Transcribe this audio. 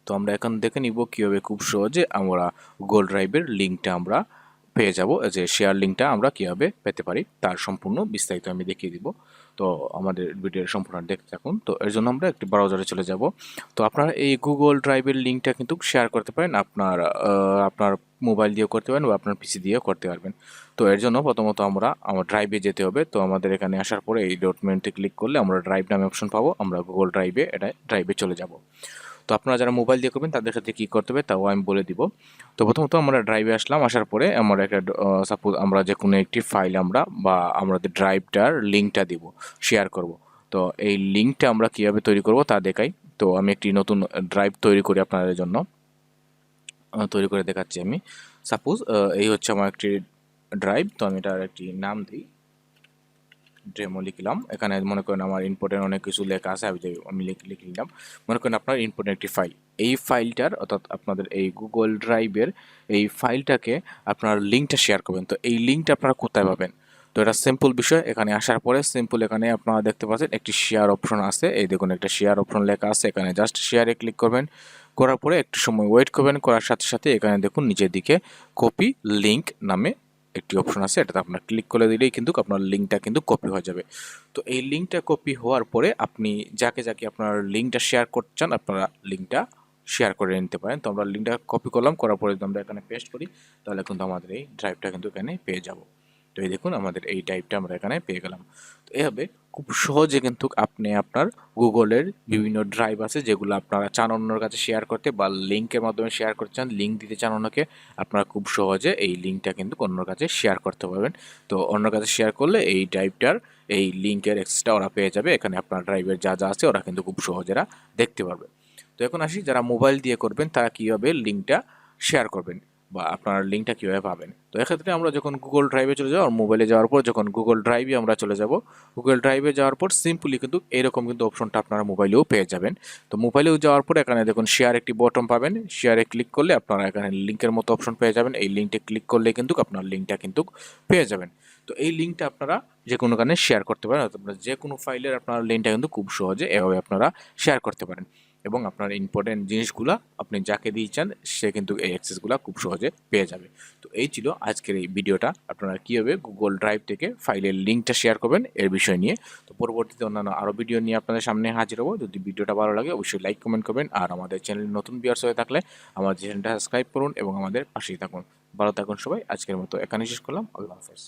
তো আমরা এখন দেখে নিব কীভাবে খুব সহজে আমরা গুগল ড্রাইভের লিঙ্কটা আমরা পেয়ে যাব, যে শেয়ার লিঙ্কটা আমরা কীভাবে পেতে পারি তার সম্পূর্ণ বিস্তারিত আমি দেখিয়ে দিব। তো আমাদের ভিডিওর সম্পূর্ণ দেখতে থাকুন। তো এর জন্য আমরা একটি ব্রাউজারে চলে যাব। তো আপনারা এই গুগল ড্রাইভের লিঙ্কটা কিন্তু শেয়ার করতে পারেন আপনার আপনার মোবাইল দিয়েও করতে পারেন বা আপনার পিসি দিয়েও করতে পারবেন। তো এর জন্য প্রথমত আমার ড্রাইভে যেতে হবে। তো আমাদের এখানে আসার পরে এই ডকুমেন্টে ক্লিক করলে আমরা ড্রাইভ নামে অপশন পাবো, আমরা গুগল ড্রাইভে চলে যাব। তো আপনারা যারা মোবাইল দিয়ে করবেন তাদের সাথে কী করতে হবে তাও আমি বলে দিব। তো প্রথমত আমরা ড্রাইভে আসলাম, আসার পরে আমরা একটা সাপোজ আমরা যে কোনো একটি ফাইল আমরা বা আমাদের ড্রাইভটার লিঙ্কটা দিব, শেয়ার করব। তো এই লিঙ্কটা আমরা কীভাবে তৈরি করব তা দেখাই। তো আমি একটি নতুন ড্রাইভ তৈরি করি আপনাদের জন্য, তৈরি করে দেখাচ্ছি আমি। সাপোজ এই হচ্ছে আমার একটি ড্রাইভ। তো আমি এটার একটি নাম দিই, ডেমো লিখলাম। এখানে মনে করেন আমার ইম্পর্টেন্ট অনেক কিছু লেখা আছে, আমি লিখে নিলাম। মনে করেন আপনার ইম্পর্টেন্ট একটি ফাইল, এই ফাইলটার অর্থাৎ আপনাদের এই গুগল ড্রাইভের এই ফাইলটাকে আপনার লিঙ্কটা শেয়ার করবেন। তো এই লিঙ্কটা আপনারা কোথায় পাবেন? তো এটা সিম্পল বিষয়। এখানে আসার পরে সিম্পল এখানে আপনারা দেখতে পাচ্ছেন একটি শেয়ার অপশন আছে, এই দেখুন একটা শেয়ার অপশন লেখা আছে। এখানে জাস্ট শেয়ারে ক্লিক করবেন, করার পরে একটু সময় ওয়েট করবেন, করার সাথে সাথে এখানে দেখুন নিচের দিকে কপি লিঙ্ক নামে একটি অপশন আছে, এটাতে আপনার ক্লিক করে দিলেই কিন্তু আপনার লিঙ্কটা কিন্তু কপি হয়ে যাবে। তো এই লিঙ্কটা কপি হওয়ার পরে আপনি যাকে যাকে আপনার লিঙ্কটা শেয়ার করতে চান আপনারা লিঙ্কটা শেয়ার করে নিতে পারেন। তো আমরা লিঙ্কটা কপি করলাম, করার পরে যদি আমরা এখানে পেস্ট করি তাহলে কিন্তু আমাদের এই ড্রাইভটা কিন্তু এখানে পেয়ে যাব। তো এই দেখুন আমাদের এই ড্রাইভটা আমরা এখানে পেয়ে গেলাম। তো এভাবে খুব সহজে কিন্তু আপনি আপনার গুগলের বিভিন্ন ড্রাইভ আছে যেগুলো আপনারা চান অন্যর কাছে শেয়ার করতে বা লিঙ্কের মাধ্যমে শেয়ার করতে চান, লিঙ্ক দিতে চান অন্যকে, আপনারা খুব সহজে এই লিঙ্কটা কিন্তু অন্যর কাছে শেয়ার করতে পারবেন। তো অন্যর কাছে শেয়ার করলে এই ড্রাইভটার এই লিঙ্কের অ্যাক্সেসটা ওরা পেয়ে যাবে। এখানে আপনার ড্রাইভের যা যা আছে ওরা কিন্তু খুব সহজেরা দেখতে পারবে। তো এখন আসি যারা মোবাইল দিয়ে করবেন তারা কীভাবে লিঙ্কটা শেয়ার করবেন বা আপনার লিঙ্কটা কীভাবে পাবেন। তো এক্ষেত্রে আমরা যখন গুগল ড্রাইভে চলে যাব, মোবাইলে যাওয়ার পর যখন গুগল ড্রাইভে আমরা চলে যাব, গুগল ড্রাইভে যাওয়ার পর সিম্পলি কিন্তু এরকম কিন্তু অপশনটা আপনারা মোবাইলেও পেয়ে যাবেন। তো মোবাইলেও যাওয়ার পর এখানে দেখুন শেয়ার একটি বটন পাবেন, শেয়ারে ক্লিক করলে আপনারা এখানে লিঙ্কের মতো অপশন পেয়ে যাবেন। এই লিঙ্কটা ক্লিক করলে কিন্তু আপনার লিঙ্কটা কিন্তু পেয়ে যাবেন। তো এই লিঙ্কটা আপনারা যে কোনো কারণে শেয়ার করতে পারেন, অর্থাৎ যে কোনো ফাইলের আপনার লিঙ্কটা কিন্তু খুব সহজে এভাবে আপনারা শেয়ার করতে পারেন এবং আপনার ইম্পর্টেন্ট জিনিসগুলো আপনি যাকে দিয়ে চান সে কিন্তু এই অ্যাক্সেসগুলো খুব সহজে পেয়ে যাবে। তো এই ছিল আজকের এই ভিডিওটা, আপনারা কীভাবে গুগল ড্রাইভ থেকে ফাইলের লিঙ্কটা শেয়ার করবেন এর বিষয় নিয়ে। তো পরবর্তীতে অন্যান্য আরও ভিডিও নিয়ে আপনাদের সামনে হাজির হবো। যদি ভিডিওটা ভালো লাগে অবশ্যই লাইক কমেন্ট করবেন, আর আমাদের চ্যানেল নতুন ভিউয়ার্স হয়ে থাকলে আমাদের চ্যানেলটা সাবস্ক্রাইব করুন এবং আমাদের পাশেই থাকুন। ভালো থাকুন সবাই। আজকের মতো এখানে শেষ করলাম। আল্লাহ হাফেজ।